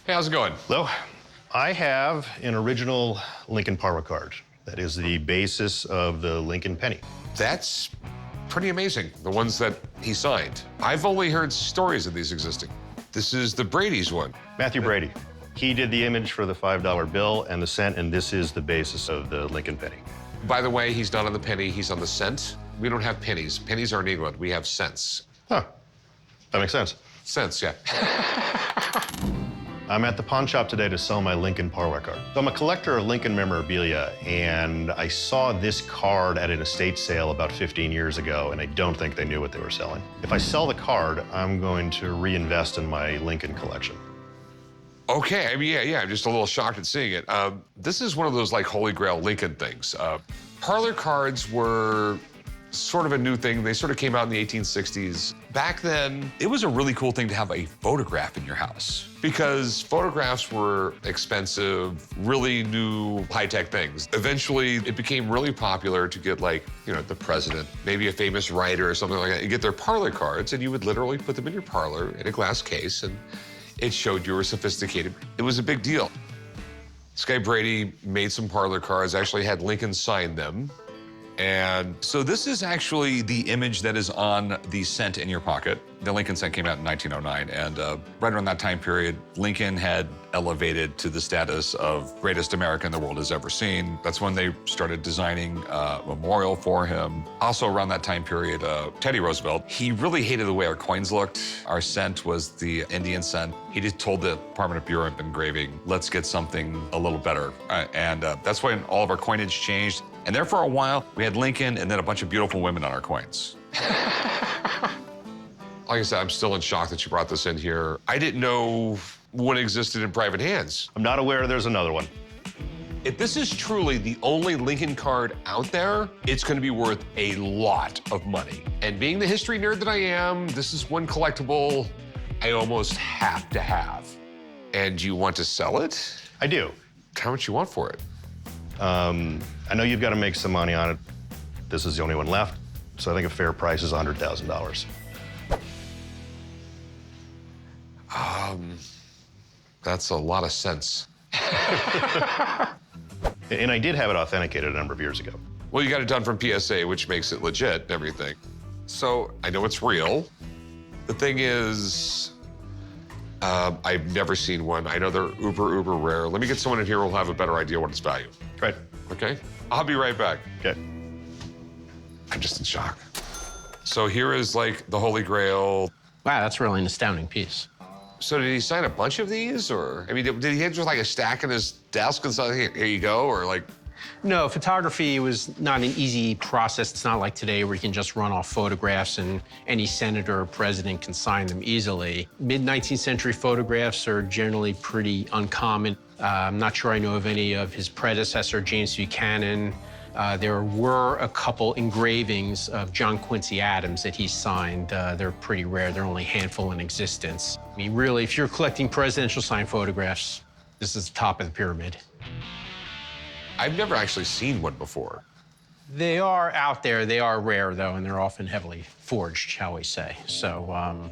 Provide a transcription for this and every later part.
Hey, how's it going? Hello. I have an original Lincoln Parlor card. That is the basis of the Lincoln penny. That's pretty amazing, the ones that he signed. I've only heard stories of these existing. This is the Brady's one. Matthew Brady. He did the image for the $5 bill and the cent, and this is the basis of the Lincoln penny. By the way, he's not on the penny, he's on the cent. We don't have pennies. Pennies are in England. We have cents. Huh. That makes sense. Cents, yeah. I'm at the pawn shop today to sell my Lincoln Parlor card. So I'm a collector of Lincoln memorabilia, and I saw this card at an estate sale about 15 years ago, and I don't think they knew what they were selling. If I sell the card, I'm going to reinvest in my Lincoln collection. Okay, I mean, yeah, I'm just a little shocked at seeing it. This is one of those, like, Holy Grail Lincoln things. Parlor cards were sort of a new thing. They sort of came out in the 1860s. Back then, it was a really cool thing to have a photograph in your house because photographs were expensive, really new high-tech things. Eventually, it became really popular to get, like, you know, the president, maybe a famous writer or something like that. You get their parlor cards, and you would literally put them in your parlor in a glass case, and it showed you were sophisticated. It was a big deal. This guy Brady made some parlor cards, actually had Lincoln sign them. And so this is actually the image that is on the cent in your pocket. The Lincoln cent came out in 1909, and right around that time period, Lincoln had elevated to the status of greatest American the world has ever seen. That's when they started designing a memorial for him. Also around that time period, Teddy Roosevelt, he really hated the way our coins looked. Our cent was the Indian cent. He just told the Department of Bureau of Engraving, let's get something a little better. And that's when all of our coinage changed. And there for a while, we had Lincoln and then a bunch of beautiful women on our coins. Like I said, I'm still in shock that you brought this in here. I didn't know one existed in private hands. I'm not aware there's another one. If this is truly the only Lincoln card out there, it's gonna be worth a lot of money. And being the history nerd that I am, this is one collectible I almost have to have. And you want to sell it? I do. How much you want for it? I know you've got to make some money on it. This is the only one left, so I think a fair price is $100,000. That's a lot of sense. And I did have it authenticated a number of years ago. Well, you got it done from PSA, which makes it legit and everything. So I know it's real. The thing is, I've never seen one. I know they're uber rare. Let me get someone in here who'll have a better idea what its value. Right. Okay? I'll be right back. Okay. I'm just in shock. So here is, like, the Holy Grail. Wow, that's really an astounding piece. So did he sign a bunch of these, or? I mean, did he have just, like, a stack in his desk and say, here you go, or, like? No, photography was not an easy process. It's not like today where you can just run off photographs and any senator or president can sign them easily. Mid-19th century photographs are generally pretty uncommon. I'm not sure I know of any of his predecessor, James Buchanan. There were a couple engravings of John Quincy Adams that he signed. They're pretty rare. They're only a handful in existence. I mean, really, if you're collecting presidential signed photographs, this is the top of the pyramid. I've never actually seen one before. They are out there. They are rare, though, and they're often heavily forged, shall we say. So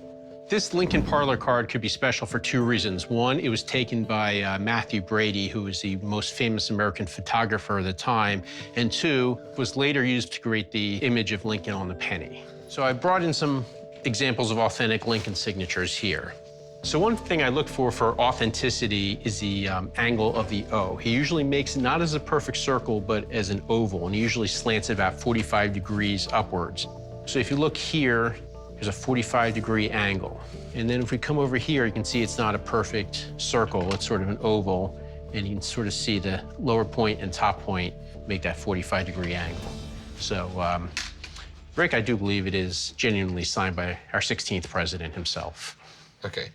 this Lincoln Parlor card could be special for two reasons. One, it was taken by Matthew Brady, who was the most famous American photographer of the time. And two, it was later used to create the image of Lincoln on the penny. So I brought in some examples of authentic Lincoln signatures here. So one thing I look for authenticity is the angle of the O. He usually makes it not as a perfect circle, but as an oval, and he usually slants it about 45 degrees upwards. So if you look here, there's a 45-degree angle. And then if we come over here, you can see it's not a perfect circle, it's sort of an oval, and you can sort of see the lower point and top point make that 45-degree angle. So, Rick, I do believe it is genuinely signed by our 16th president himself. Okay.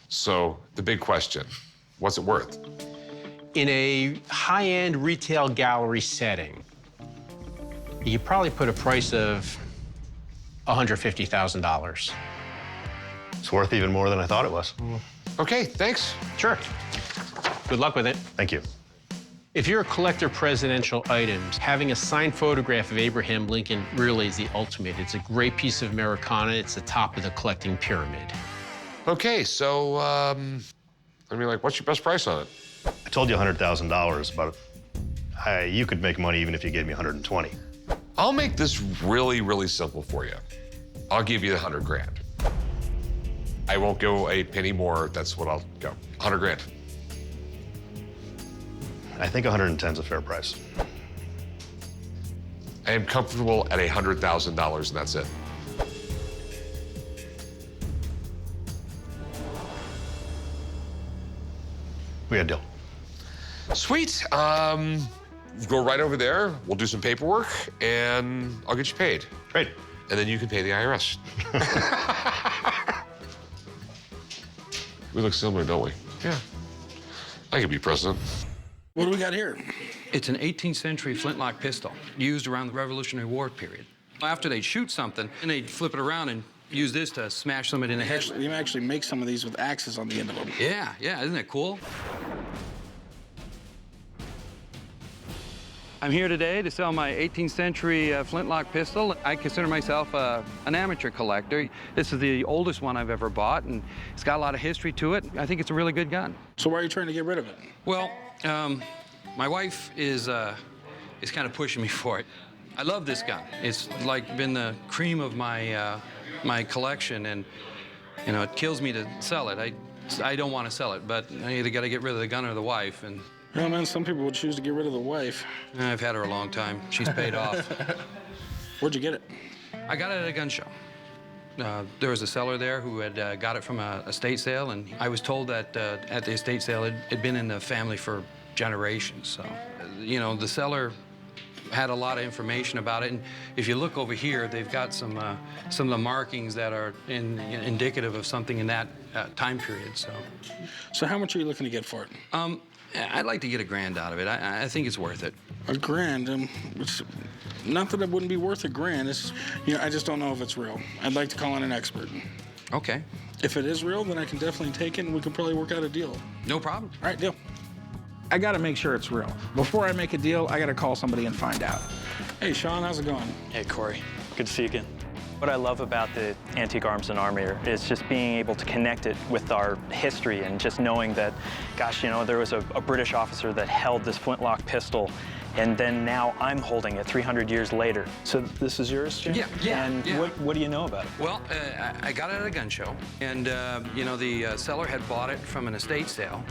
So the big question, what's it worth? In a high-end retail gallery setting, you could probably put a price of $150,000. It's worth even more than I thought it was. Okay, thanks. Sure. Good luck with it. Thank you. If you're a collector of presidential items, having a signed photograph of Abraham Lincoln really is the ultimate. It's a great piece of Americana. It's the top of the collecting pyramid. Okay, so, I mean, like, what's your best price on it? I told you $100,000, but you could make money even if you gave me 120. I'll make this really, really simple for you. I'll give you 100 grand. I won't go a penny more. That's what I'll go. 100 grand. I think 110 is a fair price. I am comfortable at $100,000, and that's it. We got a deal. Sweet. Go right over there. We'll do some paperwork, and I'll get you paid. Great. And then you can pay the IRS. We look similar, don't we? Yeah. I could be president. What do we got here? It's an 18th century flintlock pistol used around the Revolutionary War period. After they'd shoot something, and they'd flip it around and use this to smash somebody in the head. You actually make some of these with axes on the end of them. Yeah, isn't that cool? I'm here today to sell my 18th century flintlock pistol. I consider myself an amateur collector. This is the oldest one I've ever bought, and it's got a lot of history to it. I think it's a really good gun. So why are you trying to get rid of it? Well, my wife is kind of pushing me for it. I love this gun. It's like been the cream of my my collection, and you know, it kills me to sell it. I don't want to sell it, but I either got to get rid of the gun or the wife, and Well, man, some people would choose to get rid of the wife. I've had her a long time. She's paid off. Where'd you get it? I got it at a gun show. There was a seller there who had got it from a estate sale, and I was told that at the estate sale it'd been in the family for generations. So, you know, the seller had a lot of information about it, and if you look over here, they've got some of the markings that are indicative of something in that time period. So how much are you looking to get for it? I'd like to get $1,000 out of it. I think it's worth it. $1,000? It's not that it wouldn't be worth $1,000. It's, you know, I just don't know if it's real. I'd like to call in an expert. Okay. If it is real, then I can definitely take it, and we can probably work out a deal. No problem. All right, deal. I gotta make sure it's real. Before I make a deal, I gotta call somebody and find out. Hey, Sean, how's it going? Hey, Corey. Good to see you again. What I love about the Antique Arms and Armor is just being able to connect it with our history and just knowing that, gosh, you know, there was a British officer that held this flintlock pistol, and then now I'm holding it 300 years later. So this is yours, Jim? Yeah. And what do you know about it? Well, I got it at a gun show, and you know, the seller had bought it from an estate sale,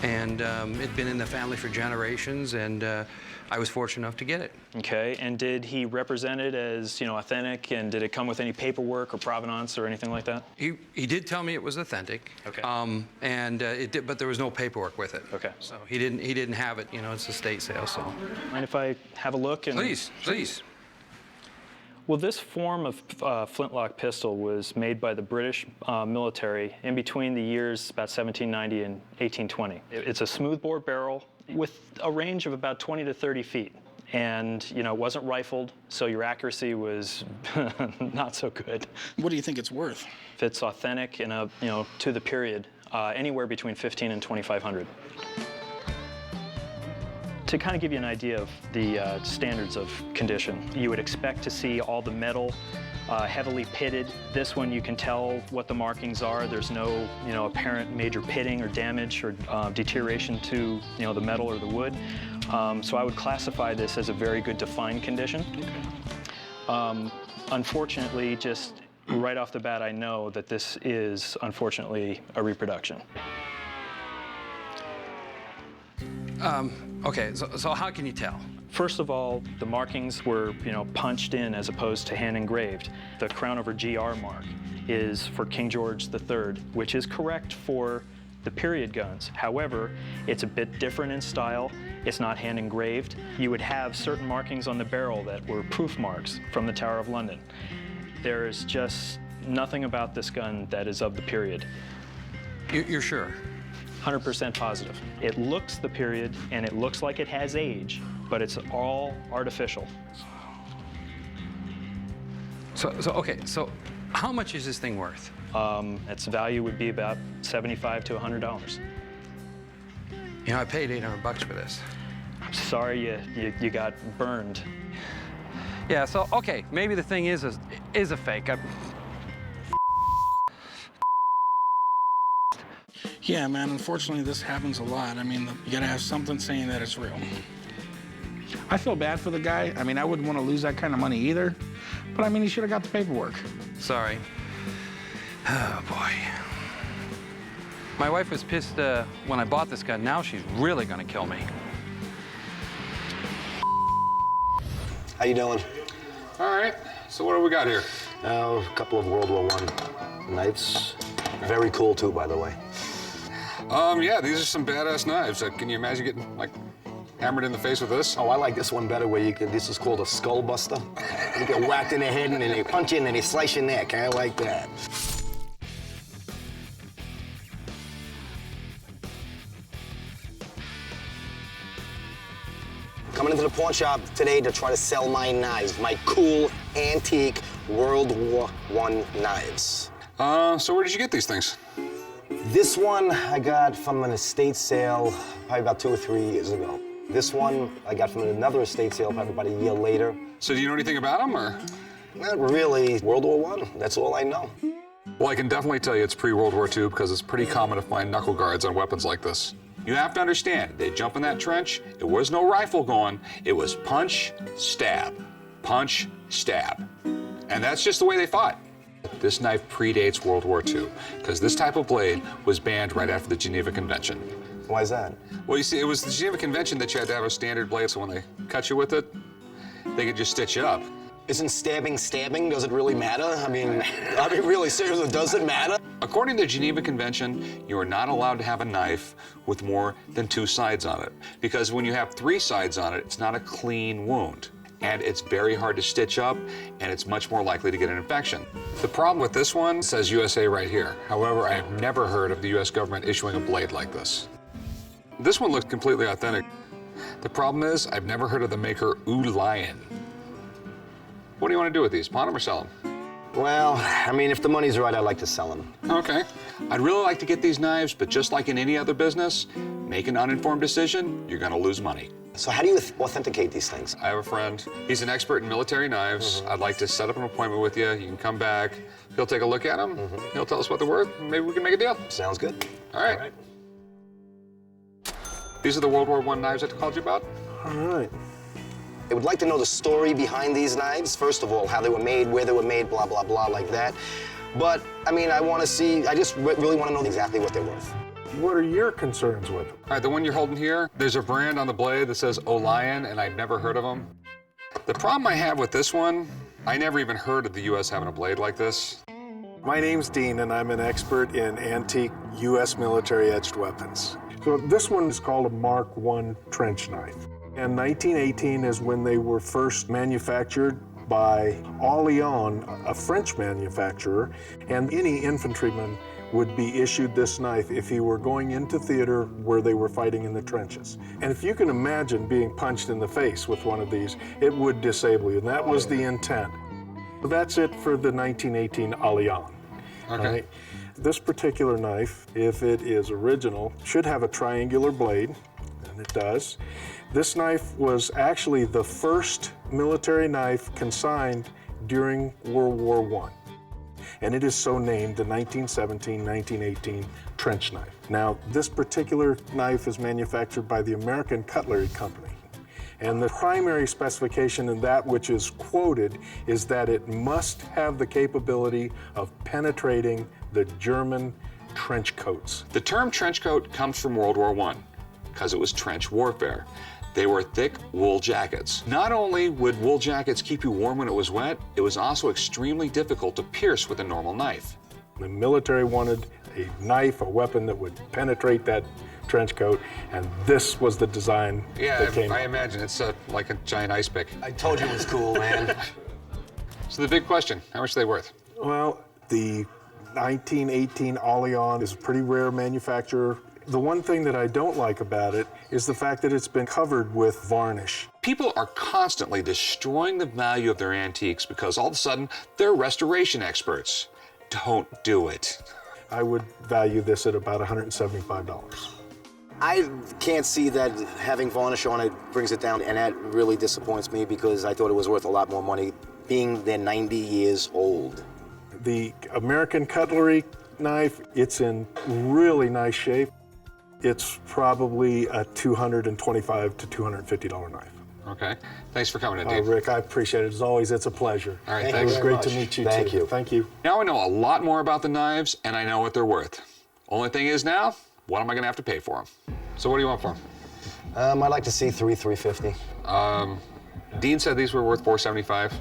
and it'd been in the family for generations, and I was fortunate enough to get it. Okay, and did he represent it as, you know, authentic, and did it come with any paperwork or provenance or anything like that? He did tell me it was authentic. Okay. And it did, but there was no paperwork with it. Okay. So he didn't have it. You know, it's a estate sale. So. Mind if I have a look? And Please. Well, this form of flintlock pistol was made by the British military in between the years about 1790 and 1820. It's a smoothbore barrel with a range of about 20 to 30 feet. And, you know, it wasn't rifled, so your accuracy was not so good. What do you think it's worth? If it's authentic and, you know, to the period, anywhere between $1,500 and $2,500. To kind of give you an idea of the standards of condition, you would expect to see all the metal heavily pitted. This one, you can tell what the markings are. There's no, you know, apparent major pitting or damage or deterioration to, you know, the metal or the wood. So I would classify this as a very good defined condition. Unfortunately, just right off the bat, I know that this is, unfortunately, a reproduction. Okay, so how can you tell? First of all, the markings were, you know, punched in as opposed to hand engraved. The crown over GR mark is for King George III, which is correct for the period guns. However, it's a bit different in style. It's not hand engraved. You would have certain markings on the barrel that were proof marks from the Tower of London. There is just nothing about this gun that is of the period. You're sure? 100% positive. It looks the period, and it looks like it has age, but it's all artificial. So how much is this thing worth? Its value would be about $75 to $100. You know, I paid $800 for this. I'm sorry you got burned. Yeah, so, okay, maybe the thing is a fake. Yeah, man, unfortunately, this happens a lot. I mean, you gotta have something saying that it's real. I feel bad for the guy. I mean, I wouldn't want to lose that kind of money either. But I mean, he should have got the paperwork. Sorry. Oh, boy. My wife was pissed when I bought this gun. Now she's really gonna kill me. How you doing? All right, so what do we got here? A couple of World War I knives. Very cool, too, by the way. Yeah, these are some badass knives. Can you imagine getting, like, hammered in the face with this? Oh, I like this one better where you can, this is called a skull buster. You get whacked in the head and then they punch you and they slice your neck. I like that. Coming into the pawn shop today to try to sell my knives, my cool, antique World War I knives. So where did you get these things? This one I got from an estate sale probably about 2 or 3 years ago. This one I got from another estate sale probably about a year later. So do you know anything about them, or? Not really. World War I, that's all I know. Well, I can definitely tell you it's pre-World War II because it's pretty common to find knuckle guards on weapons like this. You have to understand, they jump in that trench, it was no rifle going, it was punch, stab, punch, stab. And that's just the way they fought. This knife predates World War II because this type of blade was banned right after the Geneva Convention. Why is that? Well, you see, it was the Geneva Convention that you had to have a standard blade, so when they cut you with it, they could just stitch it up. Isn't stabbing stabbing? Does it really matter? I mean, really seriously, does it matter? According to the Geneva Convention, you are not allowed to have a knife with more than 2 sides on it, because when you have 3 sides on it, it's not a clean wound, and it's very hard to stitch up, and it's much more likely to get an infection. The problem with this one says USA right here. However, I have never heard of the US government issuing a blade like this. This one looks completely authentic. The problem is, I've never heard of the maker Lion. What do you want to do with these? Pawn them or sell them? Well, I mean, if the money's right, I'd like to sell them. Okay. I'd really like to get these knives, but just like in any other business, make an uninformed decision, you're going to lose money. So how do you authenticate these things? I have a friend. He's an expert in military knives. I'd like to set up an appointment with you. You can come back. He'll take a look at them. He'll tell us what they're worth. Maybe we can make a deal. Sounds good. All right. These are the World War I knives I called you about? All right. I would like to know the story behind these knives. First of all, how they were made, where they were made, blah, blah, blah, like that. But, I mean, I just really want to know exactly what they're worth. What are your concerns with them? All right, the one you're holding here, there's a brand on the blade that says Lion, and I've never heard of them. The problem I have with this one, I never even heard of the U.S. having a blade like this. My name's Dean, and I'm an expert in antique U.S. military edged weapons. So this one is called a Mark I trench knife. And 1918 is when they were first manufactured by Allion, a French manufacturer, and any infantryman would be issued this knife if he were going into theater where they were fighting in the trenches. And if you can imagine being punched in the face with one of these, it would disable you, and that was the intent. That's it for the 1918 Allion. Okay. Right? This particular knife, if it is original, should have a triangular blade, and it does. This knife was actually the first military knife consigned during World War I. And it is so named the 1917-1918 trench knife. Now, this particular knife is manufactured by the American Cutlery Company. And the primary specification in that which is quoted is that it must have the capability of penetrating the German trench coats. The term trench coat comes from World War I because it was trench warfare. They were thick wool jackets. Not only would wool jackets keep you warm when it was wet, it was also extremely difficult to pierce with a normal knife. The military wanted a knife, a weapon that would penetrate that trench coat, and this was the design that came I up. imagine it's like a giant ice pick. I told you it was cool, man. So the big question, how much are they worth? Well, the 1918 Allion is a pretty rare manufacturer. The one thing that I don't like about it is the fact that it's been covered with varnish. People are constantly destroying the value of their antiques because all of a sudden they're restoration experts. Don't do it. I would value this at about $175. I can't see that having varnish on it brings it down, and that really disappoints me because I thought it was worth a lot more money, being they're 90 years old. The American Cutlery knife. It's in really nice shape. It's probably a $225 to $250 knife. Okay. Thanks for coming in, Dave. Rick, I appreciate it. As always, it's a pleasure. All right, Thank thanks. you It's very great to much. meet you, Thank too. you. Thank you. Now I know a lot more about the knives, and I know what they're worth. Only thing is now, what am I gonna have to pay for them? So what do you want for them? I'd like to see $350. Dean said these were worth $475,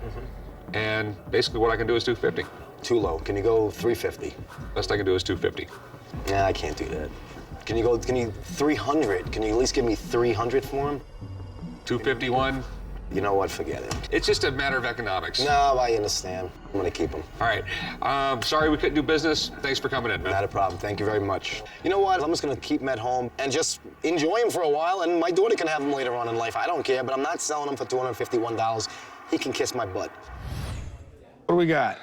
and basically what I can do is $250. Too low. Can you go $350? Best I can do is $250. Nah, I can't do that. Can you $300? Can you at least give me $300 for them? $251. You know what? Forget it. It's just a matter of economics. No, I understand. I'm gonna keep them. All right. Sorry we couldn't do business. Thanks for coming in, man. Not a problem. Thank you very much. You know what? I'm just gonna keep them at home and just enjoy them for a while, and my daughter can have them later on in life. I don't care, but I'm not selling them for $251. He can kiss my butt. What do we got?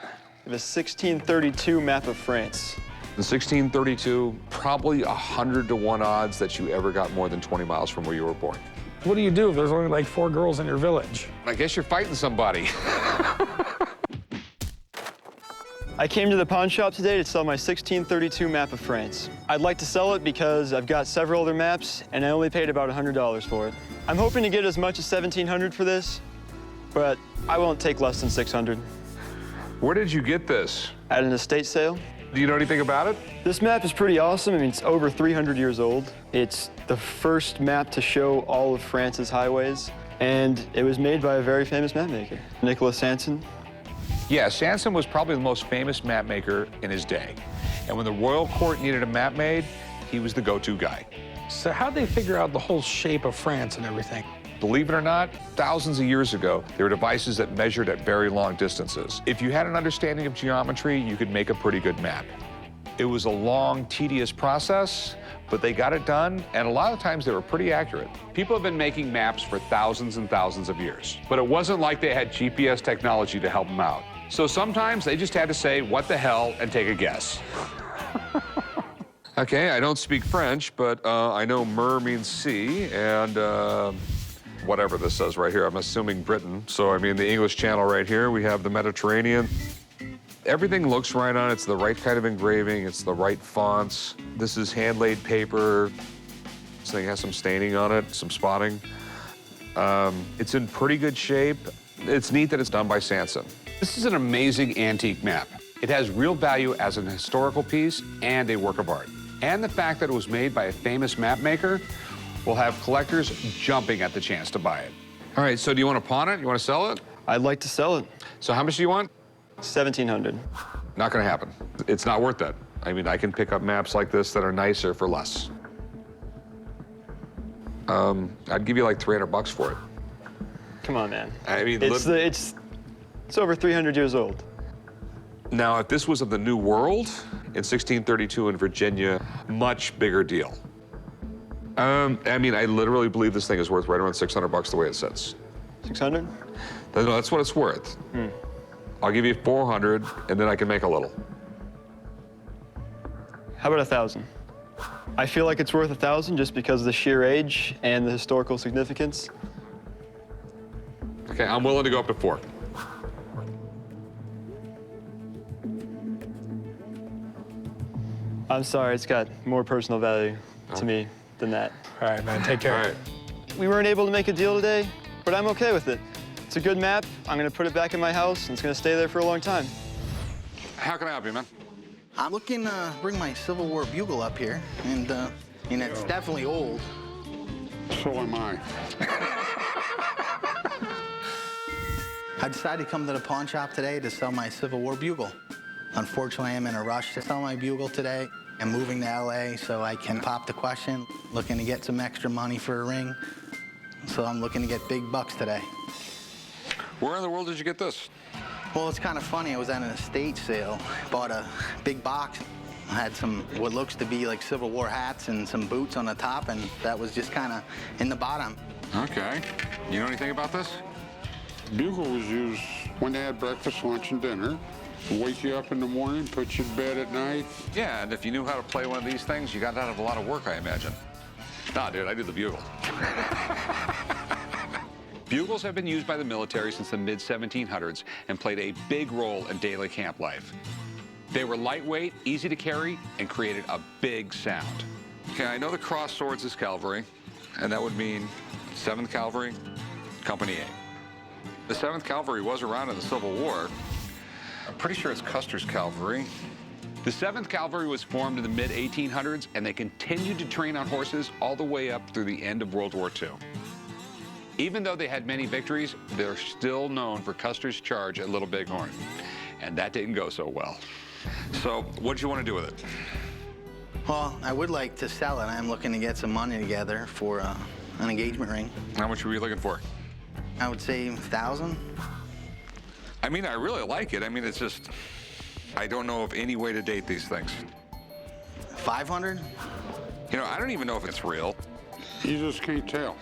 We have a 1632 map of France. In 1632, probably 100 to 1 odds that you ever got more than 20 miles from where you were born. What do you do if there's only like 4 girls in your village? I guess you're fighting somebody. I came to the pawn shop today to sell my 1632 map of France. I'd like to sell it because I've got several other maps and I only paid about $100 for it. I'm hoping to get as much as $1,700 for this, but I won't take less than $600. Where did you get this? At an estate sale. Do you know anything about it? This map is pretty awesome. I mean, it's over 300 years old. It's the first map to show all of France's highways, and it was made by a very famous map maker, Nicholas Sanson. Yeah, Sanson was probably the most famous map maker in his day. And when the royal court needed a map made, he was the go-to guy. So how'd they figure out the whole shape of France and everything? Believe it or not, thousands of years ago, there were devices that measured at very long distances. If you had an understanding of geometry, you could make a pretty good map. It was a long, tedious process, but they got it done, and a lot of times they were pretty accurate. People have been making maps for thousands and thousands of years, but it wasn't like they had GPS technology to help them out. So sometimes they just had to say, what the hell, and take a guess. Okay, I don't speak French, but I know mer means sea, and whatever this says right here, I'm assuming Britain. So, I mean, the English Channel right here, we have the Mediterranean. Everything looks right on it. It's the right kind of engraving. It's the right fonts. This is hand-laid paper. This thing has some staining on it, some spotting. It's in pretty good shape. It's neat that it's done by Sanson. This is an amazing antique map. It has real value as an historical piece and a work of art. And the fact that it was made by a famous map maker will have collectors jumping at the chance to buy it. All right, so do you want to pawn it? You want to sell it? I'd like to sell it. So how much do you want? $1,700. Not gonna happen. It's not worth that. I mean, I can pick up maps like this that are nicer for less. I'd give you like $300 for it. Come on, man. I mean, It's over 300 years old. now, if this was of the New World in 1632 in Virginia, much bigger deal. I mean, I literally believe this thing is worth right around $600 the way it sits. 600? No, that's what it's worth. I'll give you 400, and then I can make a little. How about 1,000? I feel like it's worth 1,000 just because of the sheer age and the historical significance. Okay, I'm willing to go up to 4. I'm sorry, it's got more personal value to me than that. All right, man, take care. All right. We weren't able to make a deal today, but I'm okay with it. It's a good map. I'm gonna put it back in my house, and it's gonna stay there for a long time. How can I help you, man? I'm looking to bring my Civil War bugle up here, and it's definitely old. So am I. I decided to come to the pawn shop today to sell my Civil War bugle. Unfortunately, I'm in a rush to sell my bugle today. I'm moving to LA so I can pop the question, looking to get some extra money for a ring. So I'm looking to get big bucks today. Where in the world did you get this? Well, it's kind of funny. I was at an estate sale, bought a big box. I had some what looks to be like Civil War hats and some boots on the top, and that was just kind of in the bottom. Okay. You know anything about this? Bugle was used when they had breakfast, lunch, and dinner. To wake you up in the morning, put you to bed at night. Yeah, and if you knew how to play one of these things, you got out of a lot of work, I imagine. Nah, dude, I did the bugle. Bugles have been used by the military since the mid-1700s and played a big role in daily camp life. They were lightweight, easy to carry, and created a big sound. Okay, I know the cross swords is cavalry, and that would mean 7th Cavalry, Company A. The 7th Cavalry was around in the Civil War. I'm pretty sure it's Custer's cavalry. The 7th Cavalry was formed in the mid-1800s, and they continued to train on horses all the way up through the end of World War II. Even though they had many victories, they're still known for Custer's charge at Little Bighorn, and that didn't go so well. So, what did you want to do with it? Well, I would like to sell it. I'm looking to get some money together for an engagement ring. How much were you looking for? I would say 1,000. I mean, I really like it. I mean, it's just, I don't know of any way to date these things. 500? You know, I don't even know if it's real. You just can't tell.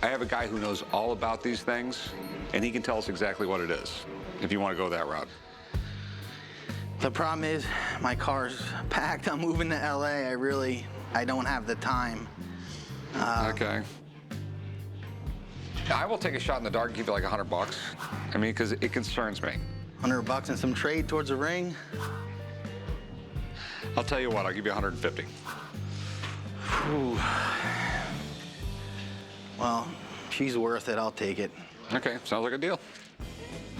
I have a guy who knows all about these things, and he can tell us exactly what it is, if you want to go that route. The problem is my car's packed. I'm moving to LA. I don't have the time. Okay. I will take a shot in the dark and give you like $100. I mean, because it concerns me. $100 and some trade towards a ring? I'll tell you what, I'll give you 150. Whew. Well, she's worth it. I'll take it. Okay, sounds like a deal.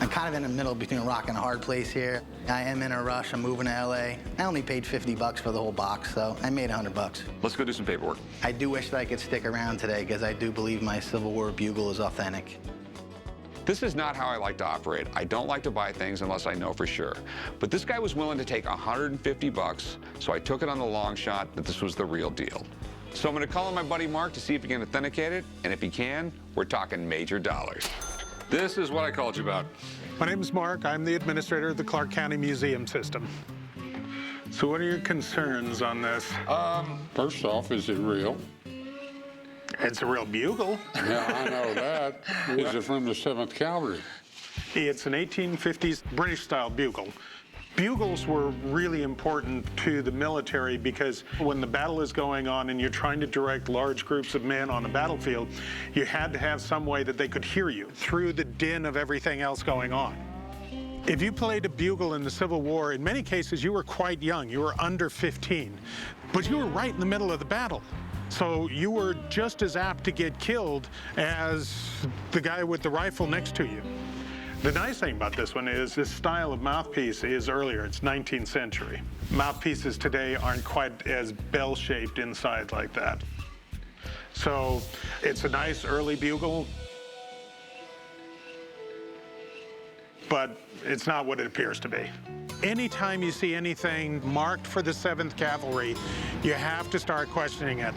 I'm kind of in the middle between a rock and a hard place here. I am in a rush. I'm moving to LA. I only paid $50 for the whole box, so I made $100. Let's go do some paperwork. I do wish that I could stick around today because I do believe my Civil War bugle is authentic. This is not how I like to operate. I don't like to buy things unless I know for sure. But this guy was willing to take $150, so I took it on the long shot that this was the real deal. So I'm gonna call on my buddy Mark to see if he can authenticate it, and if he can, we're talking major dollars. This is what I called you about. My name is Mark. I'm the administrator of the Clark County Museum System. So what are your concerns on this? First off, is it real? It's a real bugle. Yeah, I know that. Is it from the 7th Cavalry? It's an 1850s British-style bugle. Bugles were really important to the military because when the battle is going on and you're trying to direct large groups of men on a battlefield, you had to have some way that they could hear you through the din of everything else going on. If you played a bugle in the Civil War, in many cases you were quite young. You were under 15, but you were right in the middle of the battle. So you were just as apt to get killed as the guy with the rifle next to you. The nice thing about this one is this style of mouthpiece is earlier. It's 19th century. Mouthpieces today aren't quite as bell-shaped inside like that. So it's a nice early bugle, but it's not what it appears to be. Anytime you see anything marked for the 7th Cavalry, you have to start questioning it.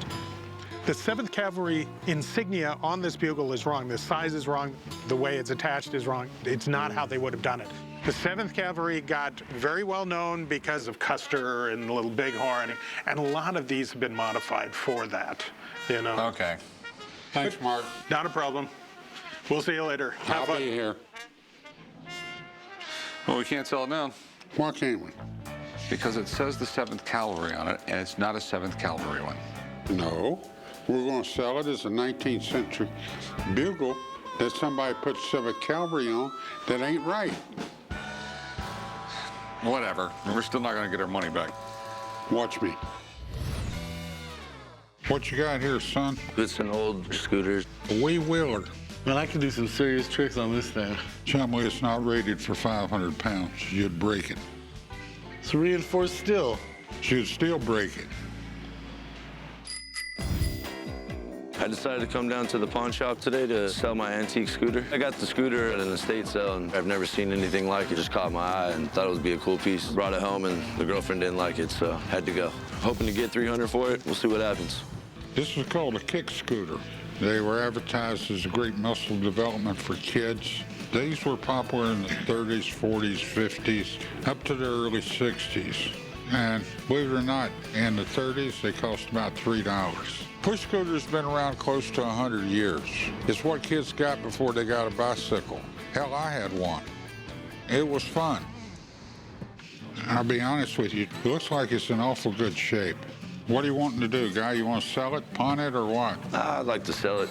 The 7th Cavalry insignia on this bugle is wrong. The size is wrong. The way it's attached is wrong. It's not how they would have done it. The 7th Cavalry got very well known because of Custer and Little Bighorn, and a lot of these have been modified for that, you know. Okay. Thanks, Mark. Not a problem. We'll see you later. I'll be here. Well, we can't sell it now. Why can't we? Because it says the 7th Cavalry on it, and it's not a 7th Cavalry one. No. We're going to sell it as a 19th century bugle that somebody put 7th Cavalry on that ain't right. Whatever. We're still not going to get our money back. Watch me. What you got here, son? It's an old scooter. A wee wheeler. Man, I can do some serious tricks on this thing. Tell me it's not rated for 500 pounds. You'd break it. It's reinforced steel. You'd still break it. I decided to come down to the pawn shop today to sell my antique scooter. I got the scooter at an estate sale, and I've never seen anything like it. It just caught my eye and thought it would be a cool piece. Brought it home, and the girlfriend didn't like it, so had to go. Hoping to get 300 for it. We'll see what happens. This is called a kick scooter. They were advertised as a great muscle development for kids. These were popular in the 30s, 40s, 50s, up to the early 60s. And believe it or not, in the 30s, they cost about $3. Push scooter's been around close to 100 years. It's what kids got before they got a bicycle. Hell, I had one. It was fun. I'll be honest with you, it looks like it's in awful good shape. What are you wanting to do, guy? You want to sell it, pawn it, or what? I'd like to sell it.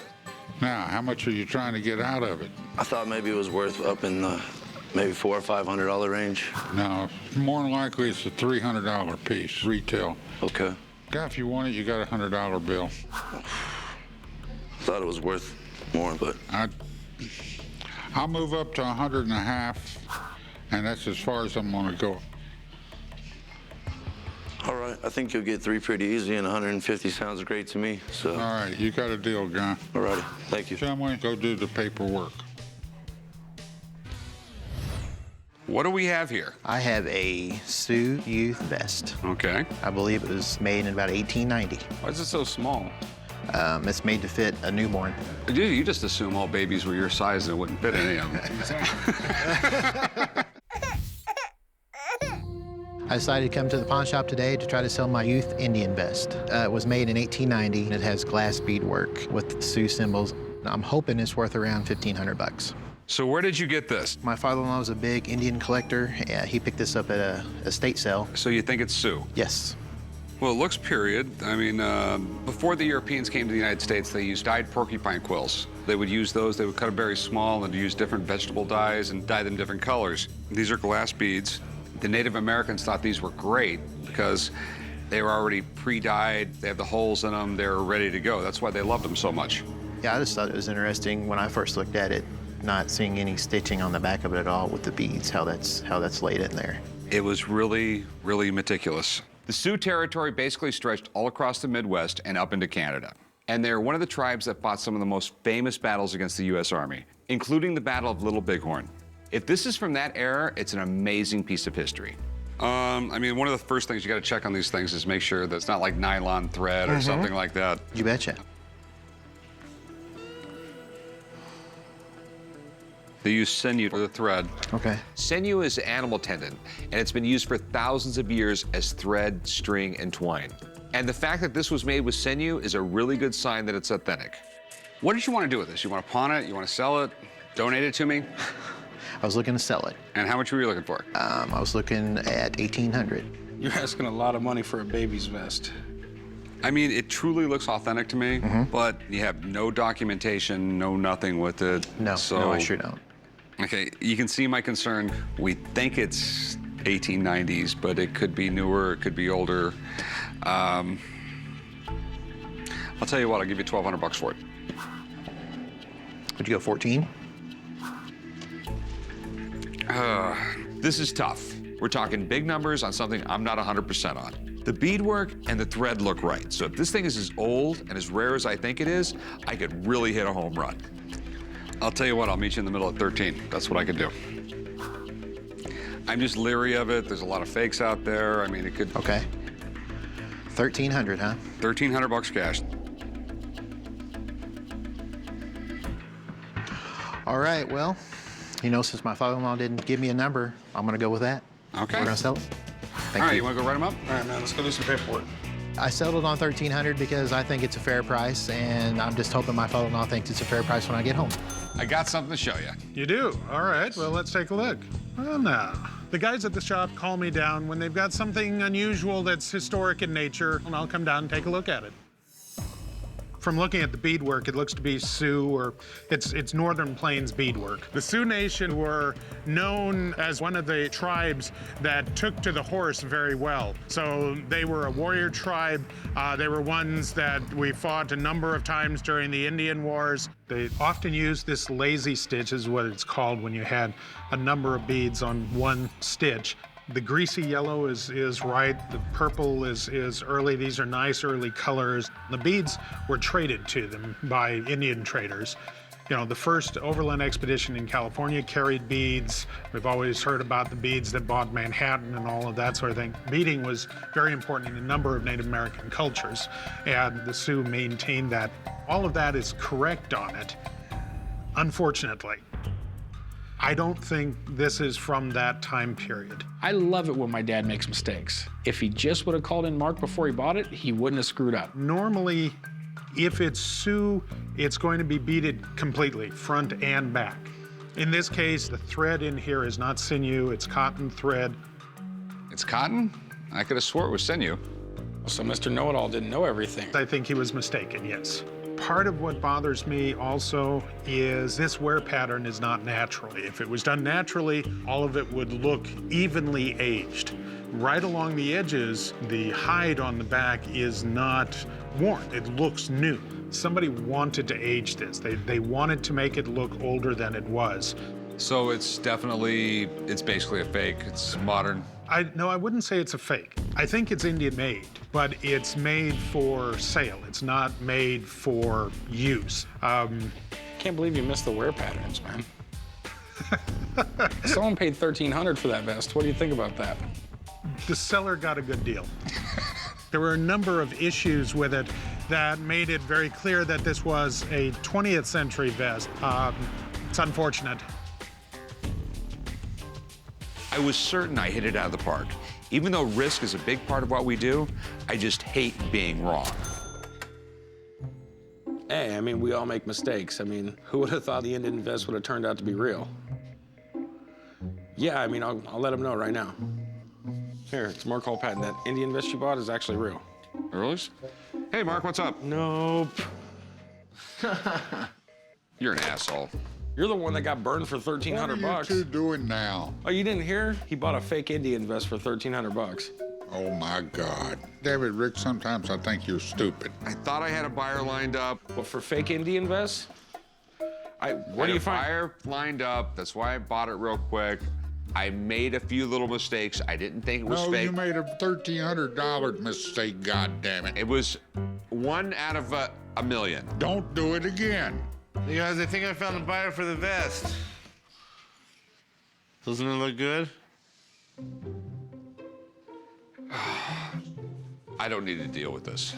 Now, how much are you trying to get out of it? I thought maybe it was worth upping the Maybe $400 or $500 range. No, more than likely it's a $300 piece, retail. Okay. Yeah, if you want it, you got a $100 bill. Thought it was worth more, but. I'll move up to 150, and that's as far as I'm gonna go. All right, I think you'll get 3 pretty easy, and 150 sounds great to me, so. All right, you got a deal, guy. All righty, thank you. Shall we go do the paperwork? What do we have here? I have a Sioux youth vest. Okay. I believe it was made in about 1890. Why is it so small? It's made to fit a newborn. You just assume all babies were your size and it wouldn't fit any of them. I decided to come to the pawn shop today to try to sell my youth Indian vest. It was made in 1890, and it has glass beadwork with Sioux symbols. I'm hoping it's worth around 1,500 bucks. So where did you get this? My father-in-law was a big Indian collector. Yeah, he picked this up at a estate sale. So you think it's Sioux? Yes. Well, it looks period. I mean, before the Europeans came to the United States, they used dyed porcupine quills. They would use those, they would cut them very small and use different vegetable dyes and dye them different colors. These are glass beads. The Native Americans thought these were great because they were already pre-dyed, they have the holes in them, they're ready to go. That's why they loved them so much. Yeah, I just thought it was interesting when I first looked at it, not seeing any stitching on the back of it at all with the beads, how that's laid in there. It was really, really meticulous. The Sioux territory basically stretched all across the Midwest and up into Canada. And they're one of the tribes that fought some of the most famous battles against the U.S. Army, including the Battle of Little Bighorn. If this is from that era, it's an amazing piece of history. I mean, one of the first things you got to check on these things is make sure that it's not like nylon thread or something like that. You betcha. They use sinew for the thread. Okay. Sinew is animal tendon, and it's been used for thousands of years as thread, string, and twine. And the fact that this was made with sinew is a really good sign that it's authentic. What did you want to do with this? You want to pawn it? You want to sell it? Donate it to me? I was looking to sell it. And how much were you looking for? I was looking at 1,800. You're asking a lot of money for a baby's vest. I mean, it truly looks authentic to me, but you have no documentation, no nothing with it. No, so, no, I sure don't. Okay, you can see my concern. We think it's 1890s, but it could be newer, it could be older. I'll tell you what, I'll give you 1,200 bucks for it. Would you go 14? This is tough. We're talking big numbers on something I'm not 100% on. The beadwork and the thread look right. So if this thing is as old and as rare as I think it is, I could really hit a home run. I'll tell you what, I'll meet you in the middle of 13. That's what I could do. I'm just leery of it. There's a lot of fakes out there. I mean, it could... Okay. 1,300, huh? 1,300 bucks cash. All right, well, you know, since my father-in-law didn't give me a number, I'm gonna go with that. Okay. We're gonna sell it. All right, you want to go write them up? All right, man, let's go do some paperwork. I settled on 1,300 because I think it's a fair price, and I'm just hoping my father-in-law thinks it's a fair price when I get home. I got something to show you. You do? All right, well, let's take a look. Well, now, the guys at the shop call me down when they've got something unusual that's historic in nature, and I'll come down and take a look at it. From looking at the beadwork, it looks to be Sioux, or it's Northern Plains beadwork. The Sioux Nation were known as one of the tribes that took to the horse very well. So they were a warrior tribe. They were ones that we fought a number of times during the Indian Wars. They often used this lazy stitch, is what it's called when you had a number of beads on one stitch. The greasy yellow is right, the purple is early. These are nice early colors. The beads were traded to them by Indian traders. You know, the first overland expedition in California carried beads. We've always heard about the beads that bought Manhattan and all of that sort of thing. Beading was very important in a number of Native American cultures, and the Sioux maintained that. All of that is correct on it, unfortunately. I don't think this is from that time period. I love it when my dad makes mistakes. If he just would have called in Mark before he bought it, he wouldn't have screwed up. Normally, if it's Sioux, it's going to be beaded completely, front and back. In this case, the thread in here is not sinew, it's cotton thread. It's cotton? I could have swore it was sinew. So Mr. Know-It-All didn't know everything. I think he was mistaken, yes. Part of what bothers me also is this wear pattern is not natural. If it was done naturally, all of it would look evenly aged. Right along the edges, the hide on the back is not worn. It looks new. Somebody wanted to age this. They wanted to make it look older than it was. So it's basically a fake. It's modern. No, I wouldn't say it's a fake. I think it's Indian made, but it's made for sale. It's not made for use. Can't believe you missed the wear patterns, man. Someone paid $1,300 for that vest. What do you think about that? The seller got a good deal. There were a number of issues with it that made it very clear that this was a 20th century vest. It's unfortunate. I was certain I hit it out of the park. Even though risk is a big part of what we do, I just hate being wrong. Hey, I mean, we all make mistakes. I mean, who would have thought the Indian vest would have turned out to be real? Yeah, I mean, I'll let him know right now. Here, it's Mark Hall Patton. That Indian vest you bought is actually real. Really? Hey, Mark, what's up? Nope. You're an asshole. You're the one that got burned for $1,300 bucks. What are you two doing now? Oh, you didn't hear? He bought a fake Indian vest for $1,300 bucks. Oh my God. David, Rick, sometimes I think you're stupid. I thought I had a buyer lined up. What, for fake Indian vests? What do you find? Buyer lined up. That's why I bought it real quick. I made a few little mistakes. I didn't think it was fake. No, you made a $1,300 mistake, God damn it. It was 1 out of a million. Don't do it again. You guys, I think I found a buyer for the vest. Doesn't it look good? I don't need to deal with this.